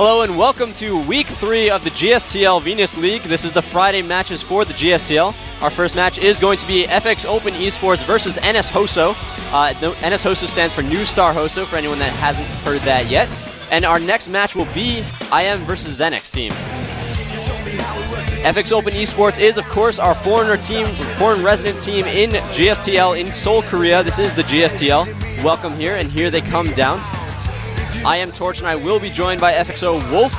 Hello and welcome to Week 3 of the GSTL Venus League. This is the Friday matches for the GSTL. Our first match is going to be FXOpen Esports versus NS Hoso. NS Hoso stands for New Star Hoso, for anyone that hasn't heard that yet. And our next match will be IM versus ZeNEX team. FXOpen Esports is, of course, our foreign resident team in GSTL in Seoul, Korea. This is the GSTL. Welcome here, and here they come down. I am Torch, and I will be joined by FXO Wolf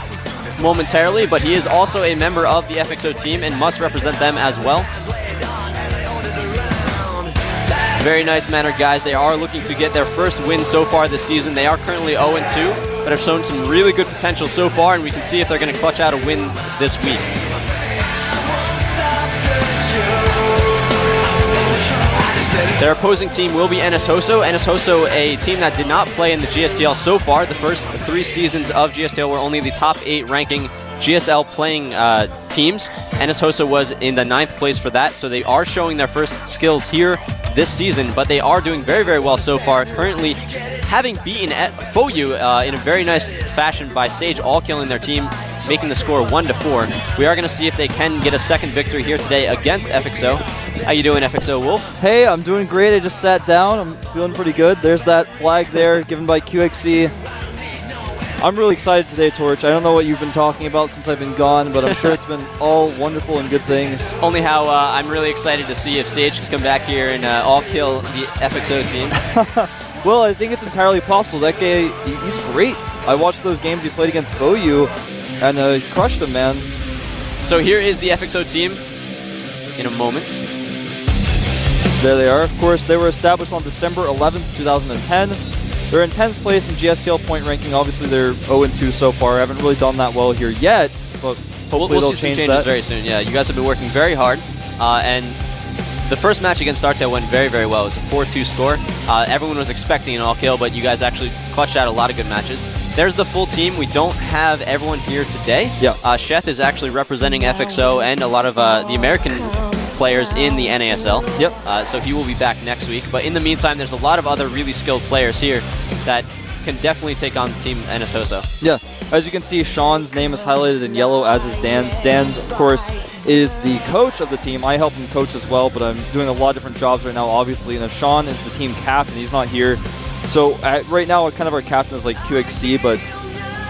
momentarily, but he is also a member of the FXO team and must represent them as well. Very nice mannered guys. They are looking to get their first win so far this season. They are currently 0-2, but have shown some really good potential so far, and we can see if they're going to clutch out a win this week. Their opposing team will be NS Hoso. NS Hoso, a team that did not play in the GSTL so far. The first 3 seasons of GSTL were only the top 8 ranking GSL playing teams. NS Hoso was in the 9th place for that, so they are showing their first skills here this season, but they are doing very, very well so far, currently having beaten FOU in a very nice fashion by Sage, all killing their team, making the score 1-4. We are going to see if they can get a second victory here today against FXO. How you doing, FXO Wolf? Hey, I'm doing great. I just sat down. I'm feeling pretty good. There's that flag there given by QXC. I'm really excited today, Torch. I don't know what you've been talking about since I've been gone, but I'm sure it's been all wonderful and good things. Only how I'm really excited to see if Sage can come back here and all kill the FXO team. Well, I think it's entirely possible. That guy, he's great. I watched those games he played against FOU, and crushed him, man. So here is the FXO team in a moment. There they are. Of course, they were established on December 11th, 2010. They're in 10th place in GSTL point ranking. Obviously, they're 0-2 so far. Haven't really done that well here yet, but hopefully we'll they'll see change some changes very soon. Yeah, you guys have been working very hard, and the first match against StarTale went very, very well. It was a 4-2 score. Everyone was expecting an all-kill, but you guys actually clutched out a lot of good matches. There's the full team. We don't have everyone here today. Yeah. Sheth is actually representing FXO and a lot of the American players in the NASL. Yep. So he will be back next week. But in the meantime, there's a lot of other really skilled players here that can definitely take on the team NS Hoso. Yeah. As you can see, Sean's name is highlighted in yellow, as is Dan's. Dan, of course, is the coach of the team. I help him coach as well, but I'm doing a lot of different jobs right now, obviously. And Sean is the team captain. He's not here. So right now, kind of our captain is like QXC, but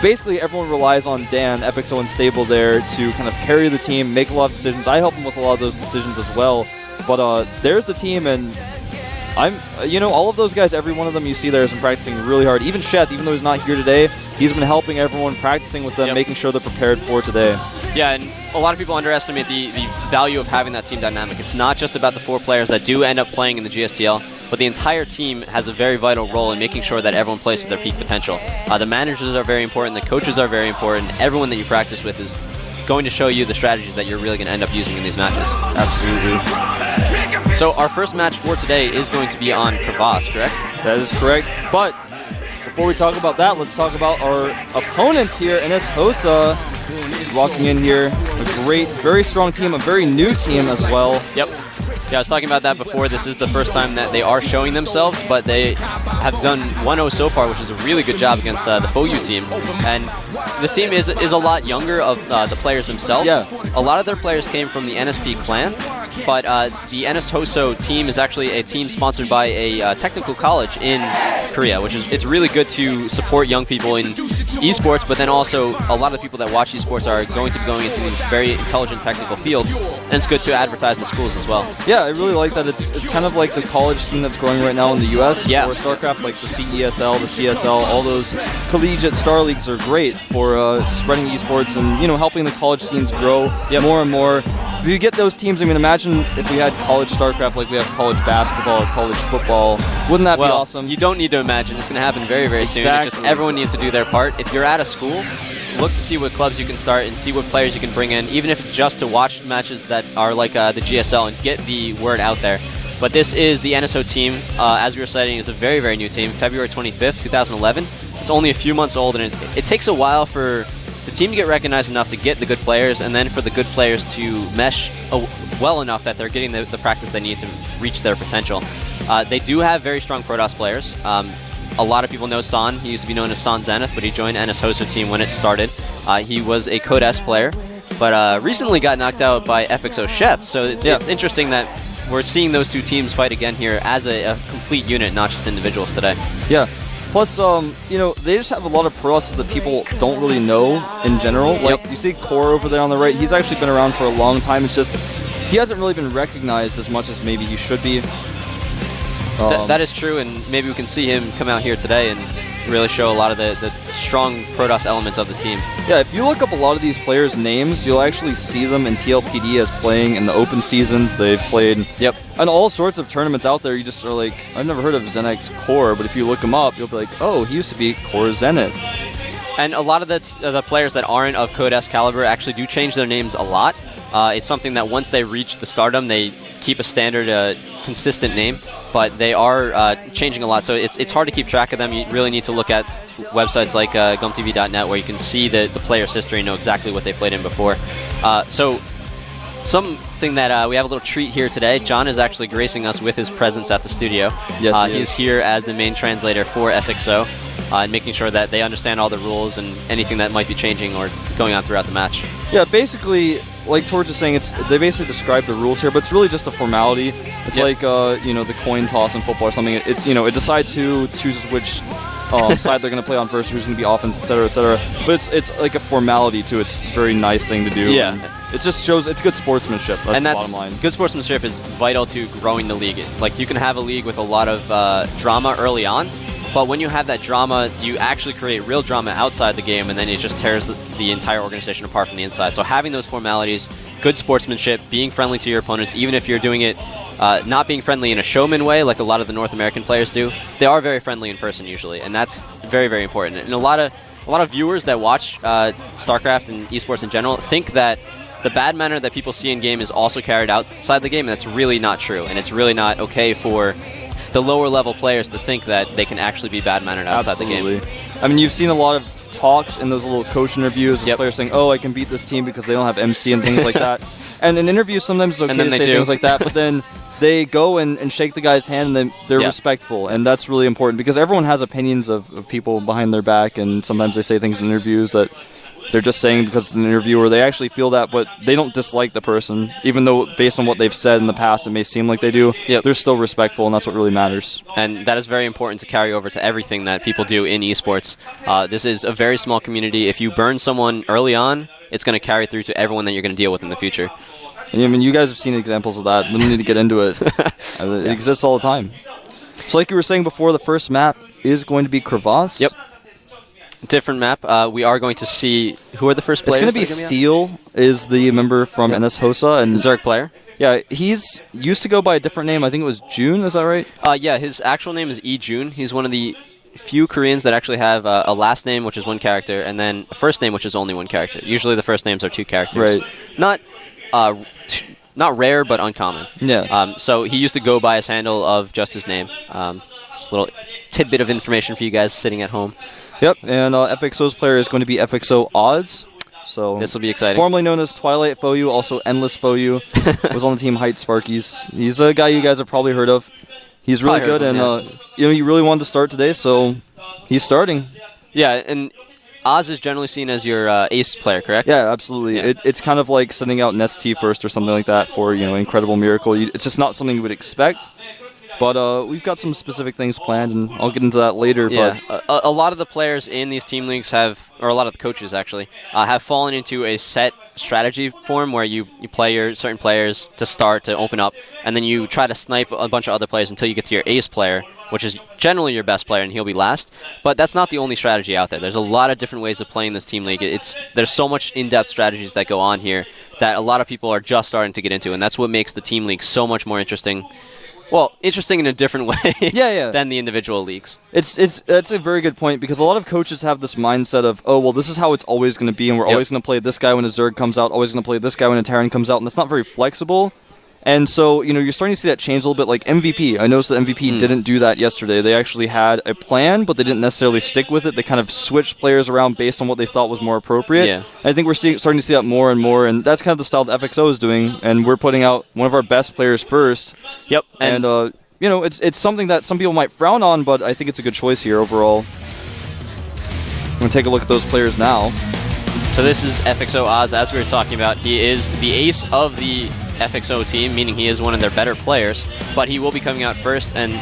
basically everyone relies on Dan, FXO and Stable there to kind of carry the team, make a lot of decisions. I help him with a lot of those decisions as well. But there's the team, and I'm, all of those guys, every one of them you see there has been practicing really hard. Even Sheth, even though he's not here today, he's been helping everyone, practicing with them, making sure they're prepared for today. Yeah, and a lot of people underestimate the value of having that team dynamic. It's not just about the 4 players that do end up playing in the GSTL, but the entire team has a very vital role in making sure that everyone plays to their peak potential. The managers are very important, the coaches are very important, everyone that you practice with is going to show you the strategies that you're really going to end up using in these matches. Absolutely. So our first match for today is going to be on Crevasse, correct? That is correct. But before we talk about that, let's talk about our opponents here. NS Hoso walking in here. A great, very strong team, a very new team as well. Yep. Yeah, I was talking about that before. This is the first time that they are showing themselves, but they have done 1-0 so far, which is a really good job against the FOU team. And this team is a lot younger of the players themselves. Yeah. A lot of their players came from the NSP clan, but the NS Hoso team is actually a team sponsored by a technical college in Korea, which is, it's really good to support young people in esports, but then also a lot of people that watch esports are going to be going into these very intelligent technical fields, and it's good to advertise the schools as well. Yeah, I really like that. It's kind of like the college scene that's growing right now in the US. Yeah. For StarCraft, like the CESL, the CSL, all those collegiate star leagues are great for spreading esports and helping the college scenes grow more and more. If you get those teams, I mean, imagine if we had college StarCraft like we have college basketball, college football. Wouldn't that be awesome? You don't need to imagine. It's going to happen very, very soon. It's just everyone needs to do their part. If you're at a school, look to see what clubs you can start and see what players you can bring in, even if it's just to watch matches that are like the GSL and get the word out there. But this is the NSO team. As we were citing, it's a very, very new team. February 25th, 2011. It's only a few months old, and it takes a while for the team to get recognized enough to get the good players, and then for the good players to mesh well enough that they're getting the practice they need to reach their potential. They do have very strong Protoss players. a lot of people know San. He used to be known as San Zenith, but he joined NS Hoso team when it started. He was a Code S player, but recently got knocked out by FXO Chef. So it's interesting that we're seeing those two teams fight again here as a complete unit, not just individuals today. Yeah. Plus, they just have a lot of processes that people don't really know in general. Like, you see Core over there on the right. He's actually been around for a long time. It's just he hasn't really been recognized as much as maybe he should be. That is true, and maybe we can see him come out here today and really show a lot of the strong Protoss elements of the team. Yeah, if you look up a lot of these players' names, you'll actually see them in TLPD as playing in the open seasons. They've played in all sorts of tournaments out there. You just are like, I've never heard of ZeNEX Core, but if you look him up, you'll be like, oh, he used to be Core Zenith. And a lot of the players that aren't of Code S caliber actually do change their names a lot. It's something that once they reach the stardom, they keep a standard, consistent name, but they are changing a lot. So it's hard to keep track of them. You really need to look at websites like GOMTV.net where you can see the player's history and know exactly what they played in before. So something that we have a little treat here today. John is actually gracing us with his presence at the studio. Yes, he's here as the main translator for FXO. And making sure that they understand all the rules and anything that might be changing or going on throughout the match. Yeah, basically, like Torch is saying, they basically describe the rules here, but it's really just a formality. It's like the coin toss in football or something. It's it decides who chooses which side they're going to play on first, who's going to be offense, etc., etc. But it's like a formality too. It's a very nice thing to do. Yeah. It just shows it's good sportsmanship. That's the bottom line. Good sportsmanship is vital to growing the league. Like, you can have a league with a lot of drama early on, but when you have that drama, you actually create real drama outside the game, and then it just tears the entire organization apart from the inside. So having those formalities, good sportsmanship, being friendly to your opponents, even if you're doing it not being friendly in a showman way like a lot of the North American players do, they are very friendly in person usually, and that's very, very important. And a lot of viewers that watch StarCraft and esports in general think that the bad manner that people see in game is also carried outside the game, and that's really not true. And it's really not okay for the lower level players to think that they can actually be bad-mannered outside the game. I mean, you've seen a lot of talks in those little coach interviews, players saying, oh, I can beat this team because they don't have MC and things like that. And in interviews, sometimes it's okay to say things like that, but then they go and shake the guy's hand, and then they're respectful, and that's really important because everyone has opinions of people behind their back, and sometimes they say things in interviews that they're just saying because it's an interview, or they actually feel that, but they don't dislike the person, even though based on what they've said in the past it may seem like they do. They're still respectful, and that's what really matters. And that is very important to carry over to everything that people do in esports. This is a very small community. If you burn someone early on, it's going to carry through to everyone that you're going to deal with in the future. And, I mean, you guys have seen examples of that. We don't need to get into it. It exists all the time. So like you were saying before, the first map is going to be Crevasse. Yep. Different map. We are going to see who are the first players. It's going to be Seal is the member from NS Hosa, and Zerg player. Yeah, he's used to go by a different name. I think it was June. Is that right? Yeah, his actual name is June. He's one of the few Koreans that actually have a last name, which is one character, and then a first name, which is only one character. Usually the first names are two characters. Right. Not rare, but uncommon. Yeah. So he used to go by his handle of just his name. Just a little tidbit of information for you guys sitting at home. Yep, and FXO's player is going to be FXO Oz. So this will be exciting. Formerly known as Twilight Foyu, also Endless Foyu, was on the team Height Sparkies. He's a guy you guys have probably heard of. He's really good, and he really wanted to start today, so he's starting. Yeah, and Oz is generally seen as your ace player, correct? Yeah, absolutely. Yeah. It's kind of like sending out an ST first or something like that for Incredible Miracle. It's just not something you would expect. But we've got some specific things planned, and I'll get into that later. Yeah, but a lot of the players in these team leagues have, or a lot of the coaches actually, have fallen into a set strategy form where you play your certain players to start, to open up, and then you try to snipe a bunch of other players until you get to your ace player, which is generally your best player, and he'll be last. But that's not the only strategy out there. There's a lot of different ways of playing this team league. There's so much in-depth strategies that go on here that a lot of people are just starting to get into, and that's what makes the team league so much more interesting. Well, interesting in a different way than the individual leagues. That's a very good point, because a lot of coaches have this mindset of, oh, well, this is how it's always going to be, and we're always going to play this guy when a Zerg comes out, always going to play this guy when a Terran comes out, and that's not very flexible. And so, you're starting to see that change a little bit, like MVP. I noticed that MVP didn't do that yesterday. They actually had a plan, but they didn't necessarily stick with it. They kind of switched players around based on what they thought was more appropriate. Yeah. And I think we're starting to see that more and more, and that's kind of the style that FXO is doing, and we're putting out one of our best players first. Yep. And you know, it's something that some people might frown on, but I think it's a good choice here overall. I'm going to take a look at those players now. So this is FXO Oz, as we were talking about. He is the ace of the FXO team, meaning he is one of their better players, but he will be coming out first, and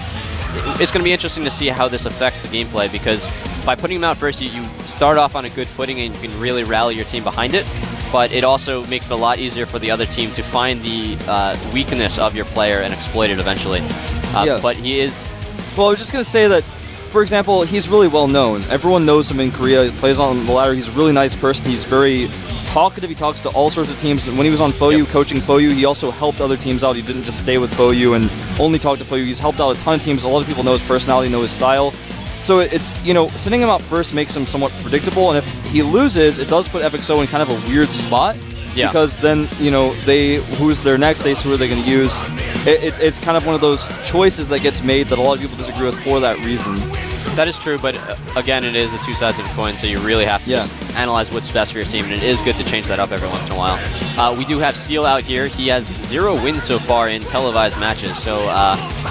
it's going to be interesting to see how this affects the gameplay, because by putting him out first, you start off on a good footing and you can really rally your team behind it, but it also makes it a lot easier for the other team to find the weakness of your player and exploit it eventually. But he is... Well, I was just going to say that, for example, he's really well known. Everyone knows him in Korea. He plays on the ladder. He's a really nice person. He's very talkative. He talks to all sorts of teams. When he was on FOU, coaching FOU, he also helped other teams out. He didn't just stay with FOU and only talk to FOU. He's helped out a ton of teams. A lot of people know his personality, know his style. So it's, you know, sending him out first makes him somewhat predictable. And if he loses, it does put FXO in kind of a weird spot. Yeah. Because then, you know, who's their next ace, who are they going to use? It's kind of one of those choices that gets made that a lot of people disagree with for that reason. That is true, but again, it is the two sides of the coin, so you really have to just analyze what's best for your team, and it is good to change that up every once in a while. We do have Seal out here. He has 0 wins so far in televised matches, so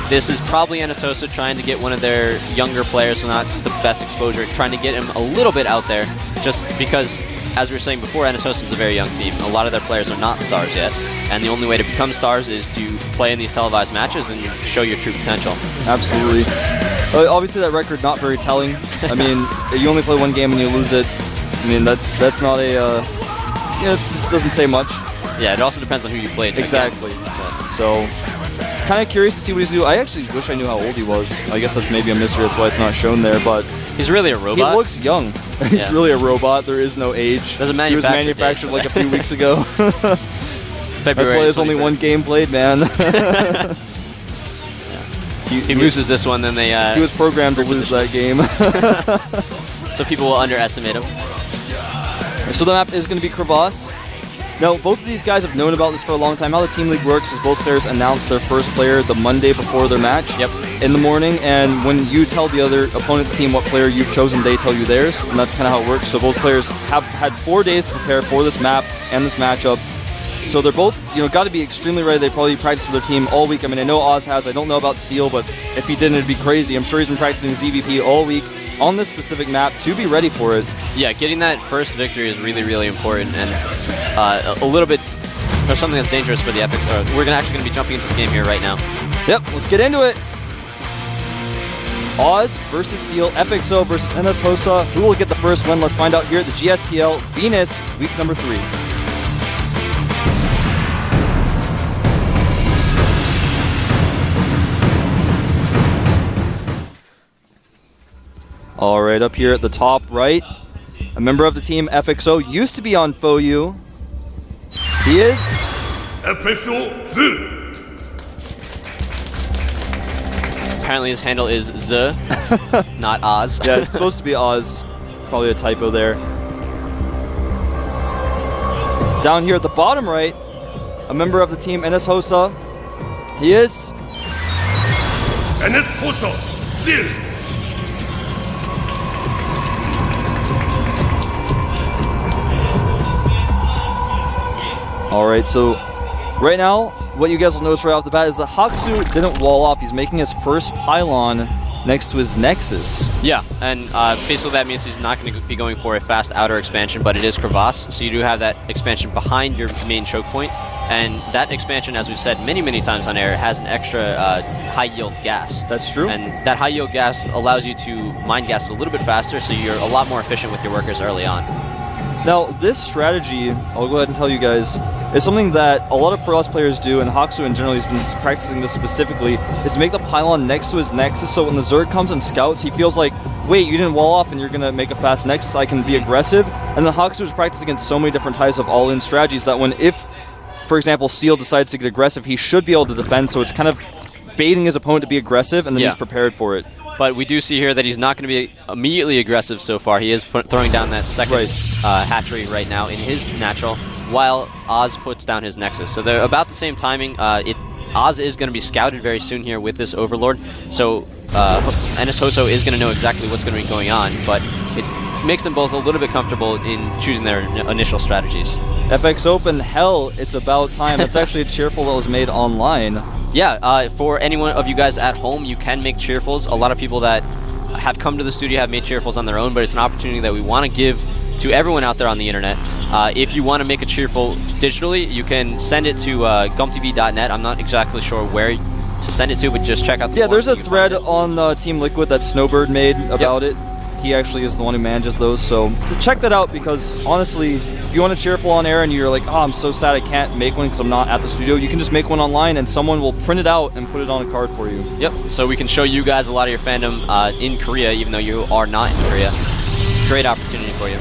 this is probably NSOSA trying to get one of their younger players, not the best exposure, trying to get him a little bit out there, just because, as we were saying before, NSOSA is a very young team. A lot of their players are not stars yet, and the only way to become stars is to play in these televised matches and show your true potential. Absolutely. Obviously, that record not very telling. I mean, you only play one game and you lose it. I mean, that's not a... this doesn't say much. Yeah, it also depends on who you played. Exactly. So, kind of curious to see what he's doing. I actually wish I knew how old he was. I guess that's maybe a mystery. That's why it's not shown there, but... He's really a robot. He looks young. He's really a robot. There is no age. He was manufactured like a few weeks ago. That's why there's only one game played, man. He loses this one, then they... he was programmed to lose that game. So people will underestimate him. So the map is going to be Crevasse. Now, both of these guys have known about this for a long time. How the Team League works is both players announce their first player the Monday before their match in the morning, and when you tell the other opponent's team what player you've chosen, they tell you theirs, and that's kind of how it works. So both players have had 4 days to prepare for this map and this matchup. So they're both, you know, got to be extremely ready. They probably practiced with their team all week. I mean, I know Oz has. I don't know about Seal, but if he didn't, it'd be crazy. I'm sure he's been practicing ZVP all week on this specific map to be ready for it. Yeah, getting that first victory is really, really important, and a little bit of something that's dangerous for the FXO. We're actually going to be jumping into the game here right now. Yep, let's get into it. Oz versus Seal, FXO versus NSOSA. Who will get the first win? Let's find out here at the GSTL Venus, week number 3. All right, up here at the top right, a member of the team FXO used to be on FOU. He is FXO Z. Apparently his handle is Z, not Oz. Yeah, it's supposed to be Oz. Probably a typo there. Down here at the bottom right, a member of the team NSOSA. He is NSOSA Z. All right, so right now, what you guys will notice right off the bat is that Haksu didn't wall off. He's making his first pylon next to his Nexus. Yeah, and basically that means he's not going to be going for a fast outer expansion, but it is Crevasse, so you do have that expansion behind your main choke point, and that expansion, as we've said many, many times on air, has an extra high-yield gas. That's true. And that high-yield gas allows you to mine gas it a little bit faster, so you're a lot more efficient with your workers early on. Now, this strategy, I'll go ahead and tell you guys, is something that a lot of Pro players do, and Haksu in general, he's been practicing this specifically, is to make the pylon next to his Nexus, so when the Zerg comes and scouts, he feels like, wait, you didn't wall off and you're going to make a fast Nexus, I can be aggressive. And then Haksu is practicing against so many different types of all-in strategies that when, if, for example, Seal decides to get aggressive, he should be able to defend, so it's kind of baiting his opponent to be aggressive, and then he's prepared for it. But we do see here that he's not going to be immediately aggressive so far. He is throwing down that second hatchery right now in his natural, while Oz puts down his Nexus. So they're about the same timing. Oz is going to be scouted very soon here with this Overlord, so NSOSA is going to know exactly what's going to be going on, but it makes them both a little bit comfortable in choosing their initial strategies. FXOpen, hell, it's about time. That's actually a cheerful that was made online. Yeah, for anyone of you guys at home, you can make cheerfuls. A lot of people that have come to the studio have made cheerfuls on their own, but it's an opportunity that we want to give to everyone out there on the internet. If you want to make a cheerful digitally, you can send it to GOMTV.net. I'm not exactly sure where to send it to, but just check out the Yeah, there's a forums thread on Team Liquid that Snowbird made about it. He actually is the one who manages those, so check that out, because honestly, if you want a cheerful on air and you're like, oh, I'm so sad I can't make one because I'm not at the studio, you can just make one online and someone will print it out and put it on a card for you. Yep, so we can show you guys a lot of your fandom in Korea, even though you are not in Korea. Great opportunity for you.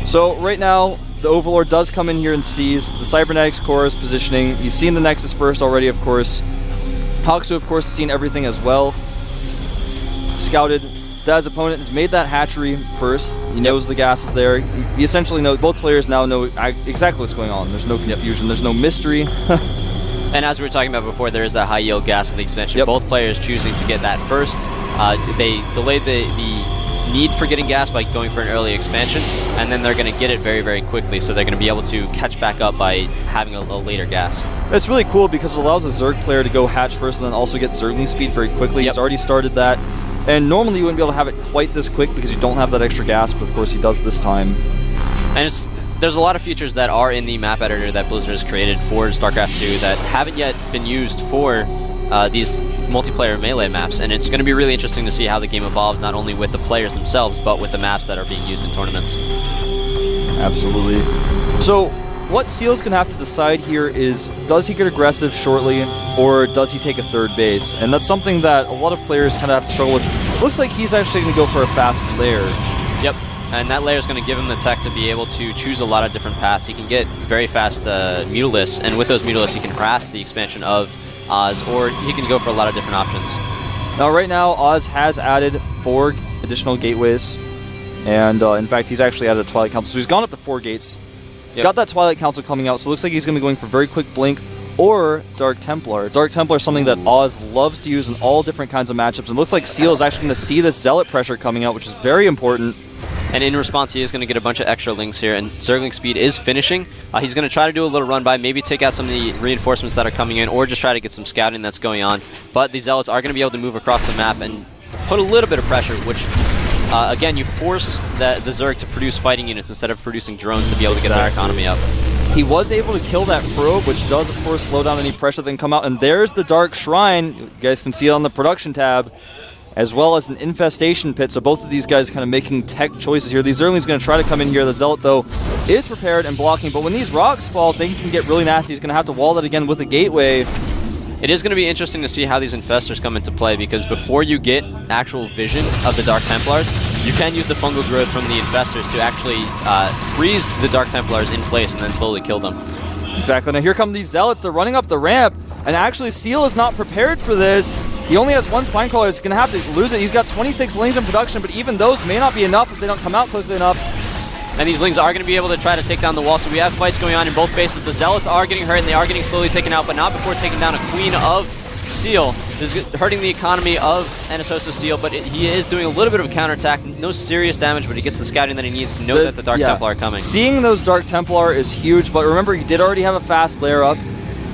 So right now, the Overlord does come in here and sees the Cybernetics core is positioning. He's seen the Nexus first already, of course. Hawksu, of course, has seen everything as well. Scouted. Dad's opponent has made that hatchery first. He knows the gas is there. He essentially knows, both players now know exactly what's going on. There's no confusion, there's no mystery. And as we were talking about before, there is that high yield gas in the expansion. Both players choosing to get that first. They delayed the need for getting gas by going for an early expansion, and then they're going to get it very, very quickly, so they're going to be able to catch back up by having a later gas. It's really cool because it allows a Zerg player to go hatch first and then also get Zergling speed very quickly. He's already started that. And normally you wouldn't be able to have it quite this quick because you don't have that extra gas, but of course he does this time. And there's a lot of features that are in the map editor that Blizzard has created for StarCraft 2 that haven't yet been used for these multiplayer melee maps, and it's going to be really interesting to see how the game evolves, not only with the players themselves, but with the maps that are being used in tournaments. Absolutely. So what Seal's going to have to decide here is, does he get aggressive shortly, or does he take a third base? And that's something that a lot of players kind of have to struggle with. Looks like he's actually going to go for a fast lair. Yep, and that lair is going to give him the tech to be able to choose a lot of different paths. He can get very fast Mutalisks, and with those Mutalisks he can harass the expansion of Oz, or he can go for a lot of different options. Now right now, Oz has added 4 additional gateways, and in fact he's actually added a Twilight Council, so he's gone up to 4 gates. Got that Twilight Council coming out, so it looks like he's going to be going for very quick Blink or Dark Templar. Dark Templar is something that Oz loves to use in all different kinds of matchups, and it looks like Seal is actually going to see this Zealot pressure coming out, which is very important. And in response, he is going to get a bunch of extra links here, and Zergling speed is finishing. He's going to try to do a little run by, maybe take out some of the reinforcements that are coming in, or just try to get some scouting that's going on. But the Zealots are going to be able to move across the map and put a little bit of pressure, which, again, you force the Zerg to produce fighting units instead of producing drones to be able to get their economy up. He was able to kill that probe, which does, of course, slow down any pressure that can come out. And there's the Dark Shrine. You guys can see it on the production tab, as well as an infestation pit. So both of these guys kind of making tech choices here. The Zergling's going to try to come in here. The Zealot, though, is prepared and blocking. But when these rocks fall, things can get really nasty. He's going to have to wall that again with a gateway. It is going to be interesting to see how these Infestors come into play, because before you get actual vision of the Dark Templars, you can use the fungal growth from the Infestors to actually freeze the Dark Templars in place and then slowly kill them. Exactly. Now here come these Zealots. They're running up the ramp, and actually Seal is not prepared for this. He only has 1 Spinecrawler. He's going to have to lose it. He's got 26 Lings in production, but even those may not be enough if they don't come out quickly enough. And these Lings are going to be able to try to take down the wall, so we have fights going on in both bases. The Zealots are getting hurt, and they are getting slowly taken out, but not before taking down a Queen of Seal. This is hurting the economy of NSOSO Seal, but he is doing a little bit of a counterattack. No serious damage, but he gets the scouting that he needs to know that the Dark Templar are coming. Seeing those Dark Templar is huge, but remember, he did already have a fast lair up.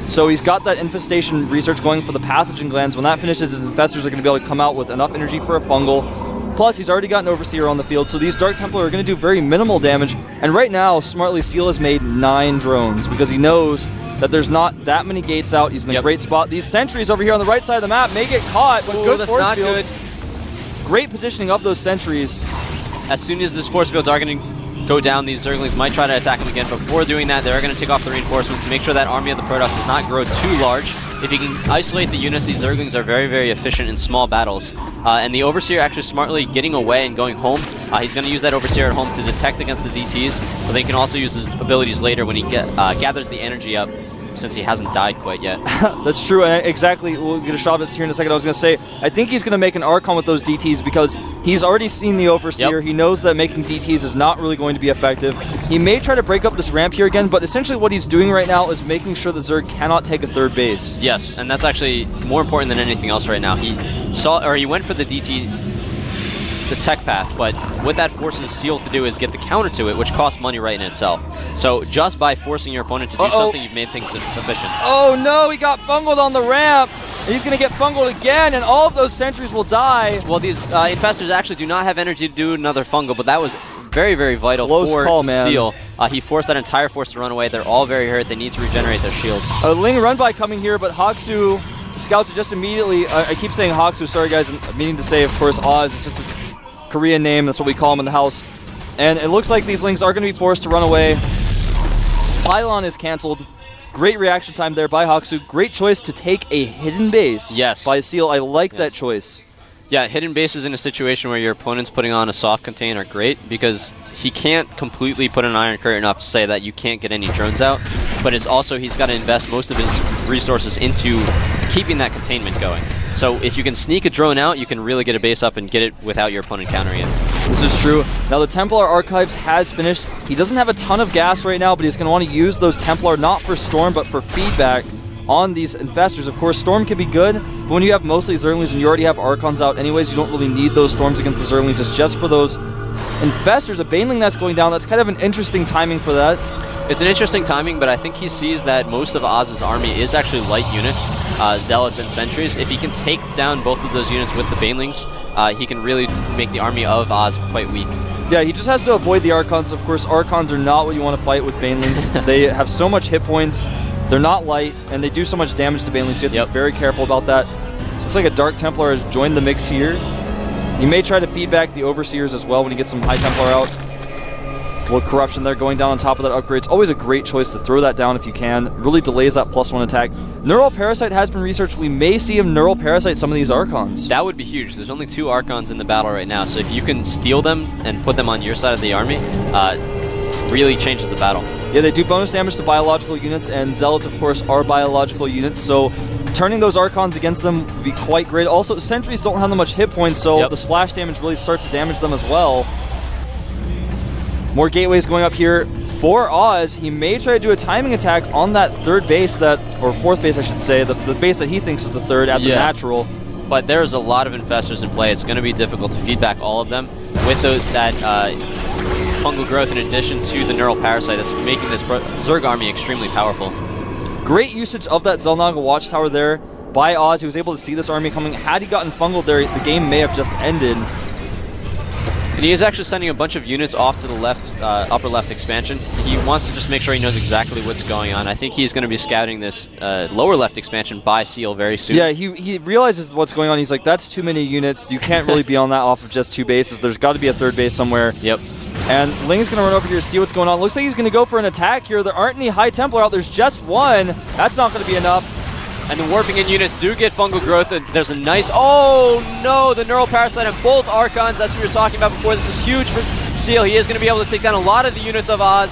So he's got that infestation research going for the pathogen glands. When that finishes, his infestors are going to be able to come out with enough energy for a fungal. Plus, he's already got an Overseer on the field, so these Dark Templar are going to do very minimal damage. And right now, smartly, Seal has made 9 drones because he knows that there's not that many gates out. He's in a great spot. These sentries over here on the right side of the map may get caught, but good force fields. Great positioning of those sentries. As soon as these force fields are going to go down, these Zerglings might try to attack him again, but before doing that, they're going to take off the reinforcements to make sure that army of the Protoss does not grow too large. If you can isolate the units, these Zerglings are very, very efficient in small battles. And the Overseer actually smartly getting away and going home. He's going to use that Overseer at home to detect against the DTs, but they can also use his abilities later when he gathers the energy up, since he hasn't died quite yet. That's true, and exactly. We'll get a shot of this here in a second. I was going to say, I think he's going to make an Archon with those DTs because he's already seen the Overseer. He knows that making DTs is not really going to be effective. He may try to break up this ramp here again, but essentially what he's doing right now is making sure the Zerg cannot take a third base. Yes, and that's actually more important than anything else right now. He went for the DT the tech path, but what that forces Seal to do is get the counter to it, which costs money right in itself. So just by forcing your opponent to do something, you've made things efficient. Oh no, he got fungled on the ramp. He's going to get fungled again, and all of those sentries will die. Well, these infestors actually do not have energy to do another fungal, but that was very, very vital for call, man. Seal. He forced that entire force to run away. They're all very hurt. They need to regenerate their shields. A Ling run by coming here, but Haksu scouts it just immediately. I keep saying Haksu. Sorry, guys. I'm meaning to say, of course, Oz. It's just his Korean name. That's what we call him in the house. And it looks like these Lings are going to be forced to run away. Pylon is canceled. Great reaction time there by Haksu. Great choice to take a hidden base by Seal. I like that choice. Yeah, hidden bases in a situation where your opponent's putting on a soft contain are great because he can't completely put an Iron Curtain up to say that you can't get any drones out, but it's also he's got to invest most of his resources into keeping that containment going. So if you can sneak a drone out, you can really get a base up and get it without your opponent countering it. This is true. Now the Templar Archives has finished. He doesn't have a ton of gas right now, but he's going to want to use those Templar not for Storm, but for feedback on these infestors. Of course, Storm can be good, but when you have mostly Zerglings and you already have Archons out anyways, you don't really need those Storms against the Zerglings. It's just for those infestors. A Baneling that's going down, that's kind of an interesting timing for that. It's an interesting timing, but I think he sees that most of Oz's army is actually light units, Zealots and Sentries. If he can take down both of those units with the Banelings, he can really make the army of Oz quite weak. Yeah, he just has to avoid the Archons. Of course, Archons are not what you want to fight with Banelings. They have so much hit points, they're not light, and they do so much damage to Banelings, so you have to be very careful about that. Looks like a Dark Templar has joined the mix here. He may try to feed back the Overseers as well when he gets some High Templar out. Well, Corruption there going down on top of that upgrade. It's always a great choice to throw that down if you can. Really delays that +1 attack. Neural Parasite has been researched. We may see him Neural Parasite some of these Archons. That would be huge. There's only 2 Archons in the battle right now, so if you can steal them and put them on your side of the army, really changes the battle. Yeah, they do bonus damage to biological units, and Zealots, of course, are biological units, so turning those Archons against them would be quite great. Also, Sentries don't have that much hit points, so the splash damage really starts to damage them as well. More gateways going up here for Oz. He may try to do a timing attack on that third base, or fourth base I should say, the base that he thinks is the third at the natural. But there's a lot of infestors in play. It's going to be difficult to feed back all of them with that fungal growth in addition to the Neural Parasite that's making this Zerg army extremely powerful. Great usage of that Xel'Naga Watchtower there by Oz. He was able to see this army coming. Had he gotten fungal there, the game may have just ended. And he is actually sending a bunch of units off to the left, upper left expansion. He wants to just make sure he knows exactly what's going on. I think he's going to be scouting this lower left expansion by Seal very soon. Yeah, he realizes what's going on. He's like, that's too many units. You can't really be on that off of just 2 bases. There's got to be a third base somewhere. Yep. And Ling's going to run over here to see what's going on. Looks like he's going to go for an attack here. There aren't any High Templar out. There's just one. That's not going to be enough. And the warping in units do get fungal growth. There's a nice... Oh, no! The Neural Parasite on both Archons. That's what we were talking about before. This is huge for Seal. He is going to be able to take down a lot of the units of Oz.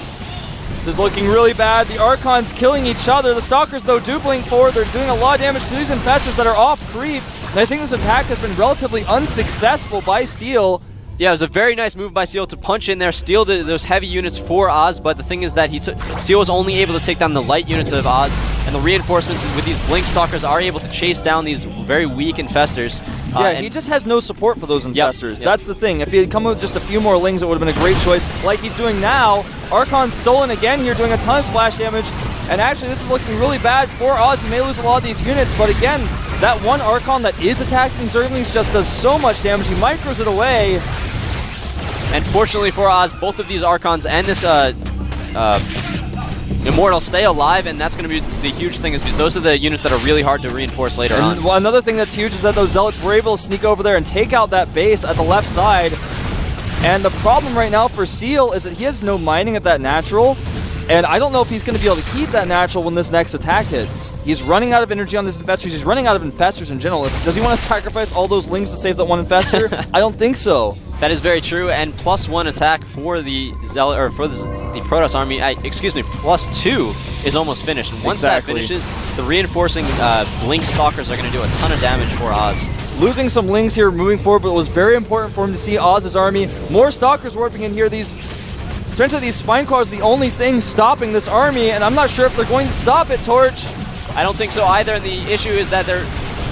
This is looking really bad. The Archons killing each other. The Stalkers, though, dupling forward. They're doing a lot of damage to these infestors that are off creep. And I think this attack has been relatively unsuccessful by Seal. Yeah, it was a very nice move by Seal to punch in there, steal those heavy units for Oz, but the thing is that Seal was only able to take down the light units of Oz, and the reinforcements with these Blink Stalkers are able to chase down these very weak infestors. Yeah, he just has no support for those infestors. That's the thing. If he had come with just a few more Lings, it would have been a great choice, like he's doing now. Archon's stolen again here, doing a ton of splash damage, and actually this is looking really bad for Oz. He may lose a lot of these units, but again, that one Archon that is attacking Zerglings just does so much damage. He micros it away. And fortunately for Oz, both of these Archons and this Immortal stay alive, and that's going to be the huge thing, is because those are the units that are really hard to reinforce later on. Well, another thing that's huge is that those Zealots were able to sneak over there and take out that base at the left side. And the problem right now for Seal is that he has no mining at that natural, and I don't know if he's going to be able to keep that natural when this next attack hits. He's running out of energy on these infestors. He's running out of infestors in general. Does he want to sacrifice all those Lings to save that one infestor? I don't think so. That is very true, and +1 attack for the the Protoss army. +2 is almost finished. And once that finishes, the reinforcing Blink Stalkers are going to do a ton of damage for Oz. Losing some Lings here moving forward, but it was very important for him to see Oz's army. More Stalkers warping in here. Essentially, these Spine Claws are the only thing stopping this army, and I'm not sure if they're going to stop it, Torch. I don't think so either, and the issue is that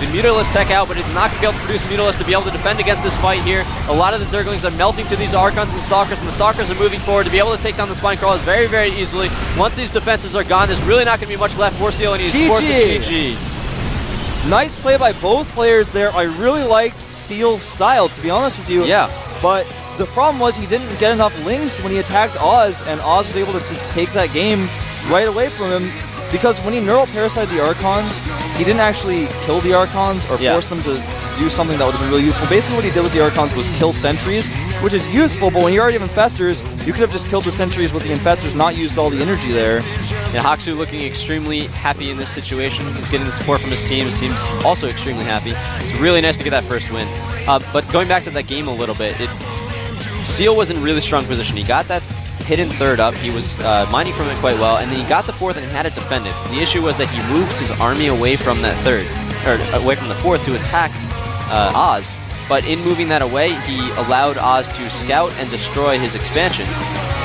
The Mutalisk tech out, but it's not going to be able to produce Mutalisk to be able to defend against this fight here. A lot of the Zerglings are melting to these Archons and the Stalkers are moving forward to be able to take down the Spine Crawlers very, very easily. Once these defenses are gone, there's really not going to be much left for Seal, and he's forced to GG. Nice play by both players there. I really liked Seal's style, to be honest with you. Yeah. But the problem was he didn't get enough links when he attacked Oz, and Oz was able to just take that game right away from him. Because when he neural parasited the Archons, he didn't actually kill the Archons or force them to do something that would have been really useful. Basically what he did with the Archons was kill sentries, which is useful, but when you already have Infestors, you could have just killed the sentries with the Infestors, not used all the energy there. Yeah, Haksu looking extremely happy in this situation. He's getting the support from his team. His team's also extremely happy. It's really nice to get that first win. But going back to that game a little bit, Seal was in really strong position. He got that hidden third up. He was mining from it quite well, and then he got the fourth and had it defended. The issue was that he moved his army away from that third, or away from the fourth to attack Oz. But in moving that away, he allowed Oz to scout and destroy his expansion,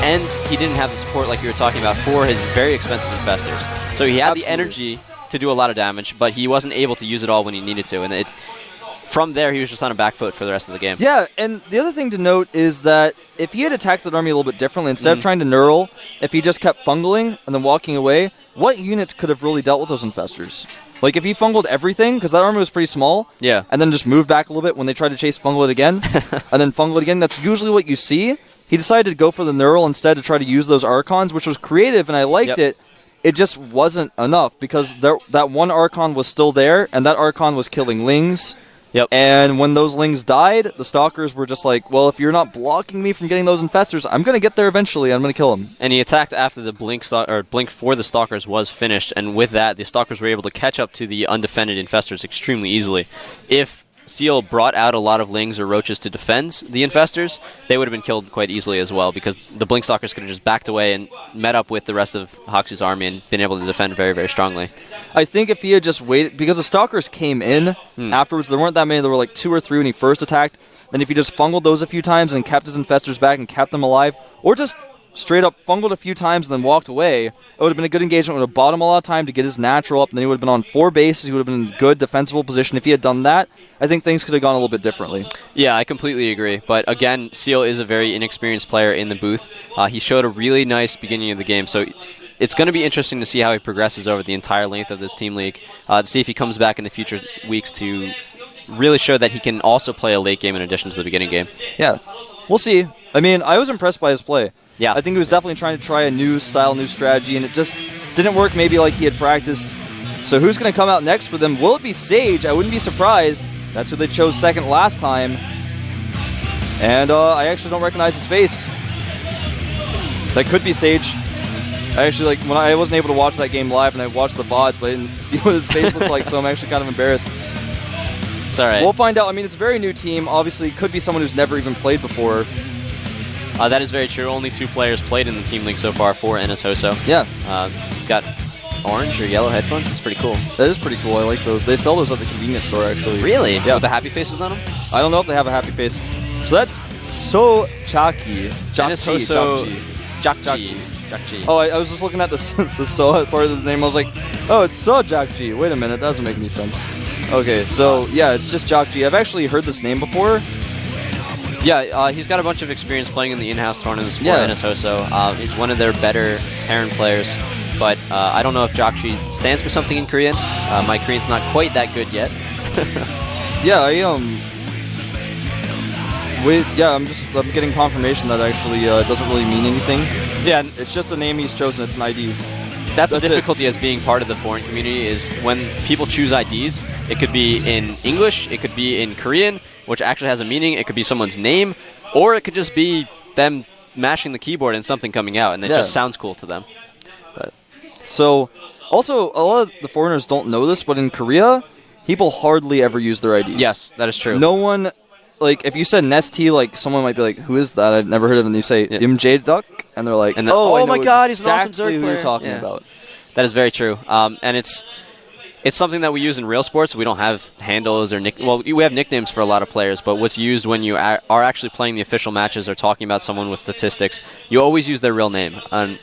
and he didn't have the support like you were talking about for his very expensive Infestors. So he had the energy to do a lot of damage, but he wasn't able to use it all when he needed to, and from there, he was just on a back foot for the rest of the game. Yeah, and the other thing to note is that if he had attacked that army a little bit differently, instead of trying to neural, if he just kept fungling and then walking away, what units could have really dealt with those Infestors? Like, if he fungled everything, because that army was pretty small, and then just moved back a little bit when they tried to chase fungle it again, and then fungle it again, that's usually what you see. He decided to go for the neural instead to try to use those Archons, which was creative, and I liked it. It just wasn't enough, because that one Archon was still there, and that Archon was killing Lings. And when those Lings died, the Stalkers were just like, well, if you're not blocking me from getting those Infestors, I'm going to get there eventually. I'm going to kill them. And he attacked after the blink for the Stalkers was finished, and with that, the Stalkers were able to catch up to the undefended Infestors extremely easily. If Seal brought out a lot of Lings or Roaches to defend the Infestors, they would have been killed quite easily as well, because the Blink Stalkers could have just backed away and met up with the rest of Haksu's army and been able to defend very, very strongly. I think if he had just waited, because the Stalkers came in afterwards, there weren't that many, there were like 2 or 3 when he first attacked, then if he just fungled those a few times and kept his Infestors back and kept them alive, or just straight up fungled a few times and then walked away, it would have been a good engagement. It would have bought him a lot of time to get his natural up, and then he would have been on 4 bases. He would have been in good defensible position. If he had done that, I think things could have gone a little bit differently. Yeah, I completely agree. But again, Seal is a very inexperienced player in the booth. He showed a really nice beginning of the game, so it's going to be interesting to see how he progresses over the entire length of this Team League, to see if he comes back in the future weeks to really show that he can also play a late game in addition to the beginning game. Yeah, we'll see. I mean, I was impressed by his play. Yeah. I think he was definitely trying to try a new style, new strategy, and it just didn't work maybe like he had practiced. So who's going to come out next for them? Will it be Sage? I wouldn't be surprised. That's who they chose second last time. And I actually don't recognize his face. That could be Sage. I actually, when I wasn't able to watch that game live, and I watched the VODs, but I didn't see what his face looked like, so I'm actually kind of embarrassed. It's all right. We'll find out. I mean, it's a very new team. Obviously, it could be someone who's never even played before. That is very true. Only 2 players played in the Team League so far for NS Hoso. Yeah. He's got orange or yellow headphones. It's pretty cool. That is pretty cool. I like those. They sell those at the convenience store, actually. Really? Yeah. With the happy faces on them? I don't know if they have a happy face. So that's So Chaki. NS Hoso. Jakji. Oh, I was just looking at the So part of the name. I was like, oh, it's So Jakji. Wait a minute. That doesn't make any sense. Okay, so yeah, it's just Jakji. I've actually heard this name before. Yeah, he's got a bunch of experience playing in the in-house tournaments for NS Hoso. He's one of their better Terran players, but I don't know if Jakji stands for something in Korean. My Korean's not quite that good yet. Yeah, I'm getting confirmation that actually doesn't really mean anything. Yeah, it's just a name he's chosen. It's an ID. That's the difficulty as being part of the foreign community is when people choose IDs. It could be in English, it could be in Korean, which actually has a meaning. It could be someone's name, or it could just be them mashing the keyboard and something coming out, and it just sounds cool to them. But. So, also, a lot of the foreigners don't know this, but in Korea, people hardly ever use their IDs. Yes, that is true. No one, like, if you said Nesty, like, someone might be like, who is that? I've never heard of him. And you say, Im Duck, and they're like, oh my god, he's an awesome Zerg player. Who you're talking about. That is very true. And it's something that we use in real sports. We don't have handles or we have nicknames for a lot of players, but what's used when you are actually playing the official matches or talking about someone with statistics, you always use their real name. And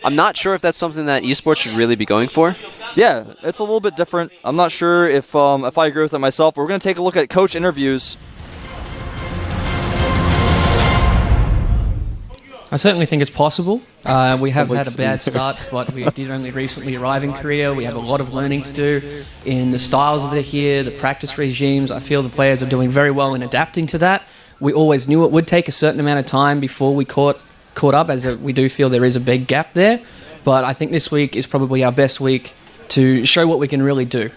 I'm not sure if that's something that esports should really be going for. Yeah, it's a little bit different. I'm not sure if I agree with it myself, but we're going to take a look at coach interviews. I certainly think it's possible. We have had a bad start, but we did only recently arrive in Korea. We have a lot of learning to do in the styles that are here, the practice regimes. I feel the players are doing very well in adapting to that. We always knew it would take a certain amount of time before we caught up, as we do feel there is a big gap there. But I think this week is probably our best week to show what we can really do.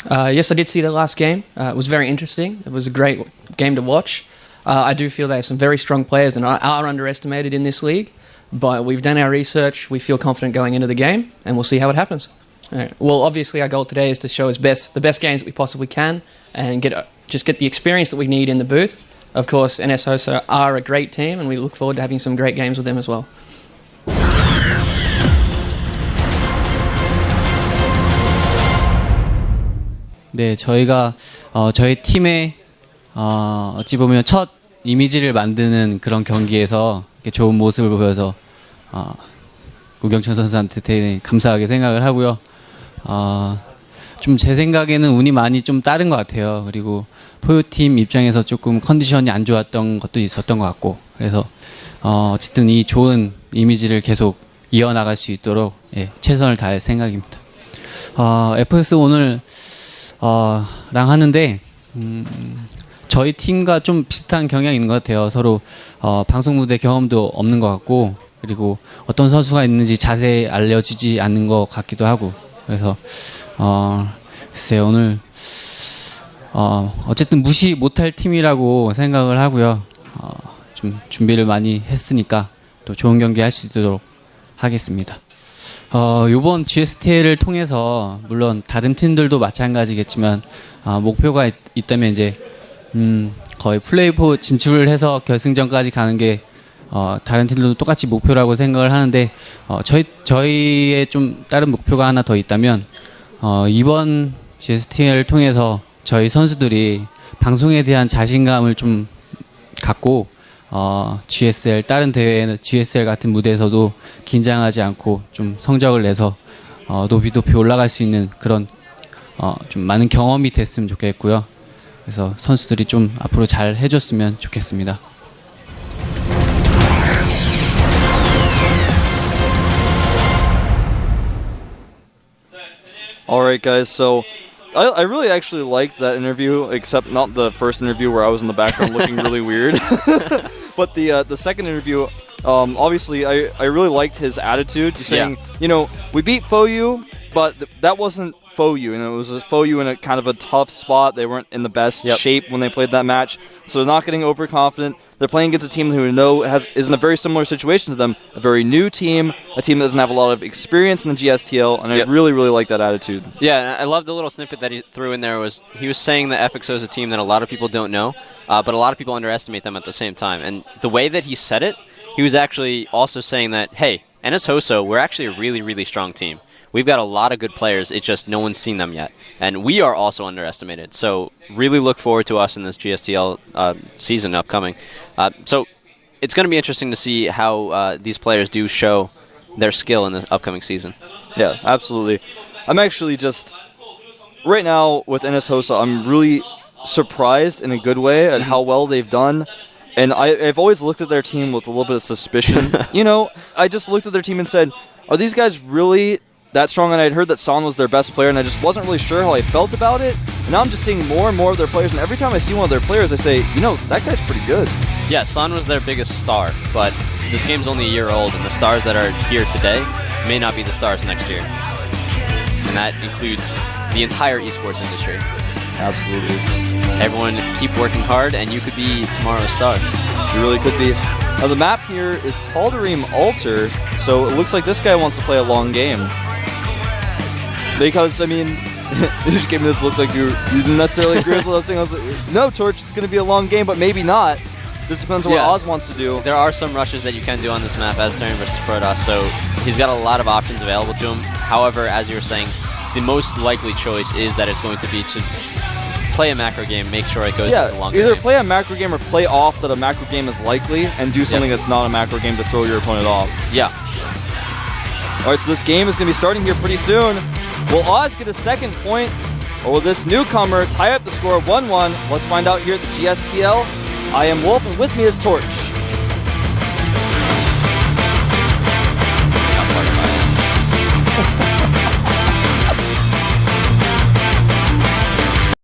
Yes, I did see the last game. It was very interesting. It was a great game to watch. I do feel they have some very strong players and are underestimated in this league. But we've done our research. We feel confident going into the game, and we'll see how it happens. Well, obviously, our goal today is to show the best games that we possibly can and get the experience that we need in the booth. Of course, NS Hoso are a great team, and we look forward to having some great games with them as well. 네, 저희가 저희 팀의 어찌 보면 첫 이미지를 만드는 그런 경기에서 이렇게 좋은 모습을 보여서 우경천 선수한테 되게 감사하게 생각을 하고요. 좀 제 생각에는 운이 많이 좀 따른 것 같아요. 그리고 포유팀 입장에서 조금 컨디션이 안 좋았던 것도 있었던 것 같고, 그래서 어쨌든 이 좋은 이미지를 계속 이어나갈 수 있도록 최선을 다할 생각입니다. FX 오늘 랑 하는데 저희 팀과 좀 비슷한 경향이 있는 것 같아요. 서로 방송 무대 경험도 없는 것 같고, 그리고 어떤 선수가 있는지 자세히 알려지지 않는 것 같기도 하고, 그래서 글쎄요, 오늘 어쨌든 무시 못할 팀이라고 생각을 하고요. 좀 준비를 많이 했으니까 또 좋은 경기 할 수 있도록 하겠습니다. 이번 GSTL을 통해서 물론 다른 팀들도 마찬가지겠지만 목표가 있다면 이제 거의 플레이오프 진출을 해서 결승전까지 가는 게 다른 팀들도 똑같이 목표라고 생각을 하는데, 저희의 좀 다른 목표가 하나 더 있다면 이번 GSTL을 통해서 저희 선수들이 방송에 대한 자신감을 좀 갖고 GSL 다른 대회에는 GSL 같은 무대에서도 긴장하지 않고 좀 성적을 내서 높이 올라갈 수 있는 그런 좀 많은 경험이 됐으면 좋겠고요. 그래서 선수들이 좀 앞으로 잘 해줬으면 좋겠습니다. Alright guys, so I really actually liked that interview, except not the first interview where I was in the background looking really weird. But the second interview, obviously I really liked his attitude. He's saying, we beat FOU, but that wasn't FOU, and it was just FOU in a kind of a tough spot. They weren't in the best shape when they played that match, so they're not getting overconfident. They're playing against a team who is in a very similar situation to them, a very new team, a team that doesn't have a lot of experience in the GSTL, and I really, really like that attitude. Yeah, I love the little snippet that he threw in there. He was saying that FXO is a team that a lot of people don't know, but a lot of people underestimate them at the same time. And the way that he said it, he was actually also saying that, hey, NS Hoso, we're actually a really, really strong team. We've got a lot of good players, it's just no one's seen them yet. And we are also underestimated. So really look forward to us in this GSTL season upcoming. So it's going to be interesting to see how these players do show their skill in this upcoming season. Yeah, absolutely. I'm actually just, right now with NS Hoso, I'm really surprised in a good way at how well they've done. And I've always looked at their team with a little bit of suspicion. I just looked at their team and said, are these guys really that strong? And I'd heard that Son was their best player, and I just wasn't really sure how I felt about it. And now I'm just seeing more and more of their players, and every time I see one of their players, I say, that guy's pretty good. Yeah, Son was their biggest star, but this game's only a year old, and the stars that are here today may not be the stars next year. And that includes the entire esports industry. Absolutely. Everyone keep working hard, and you could be tomorrow's star. You really could be. Now the map here is Tal'Darim Altar, so it looks like this guy wants to play a long game. Because, you just gave me this look like you didn't necessarily agree with what I was saying. I was like, no, Torch, it's going to be a long game, but maybe not. This depends on what Oz wants to do. There are some rushes that you can do on this map as Terran versus Protoss, so he's got a lot of options available to him. However, as you were saying, the most likely choice is that it's going to be to play a macro game, make sure it goes to the longer either game. Play a macro game or play off that a macro game is likely, and do something that's not a macro game to throw your opponent off. Yeah. All right, so this game is going to be starting here pretty soon. Will Oz get a second point, or will this newcomer tie up the score 1-1? Let's find out here at the GSTL. I am Wolf, and with me is Torch.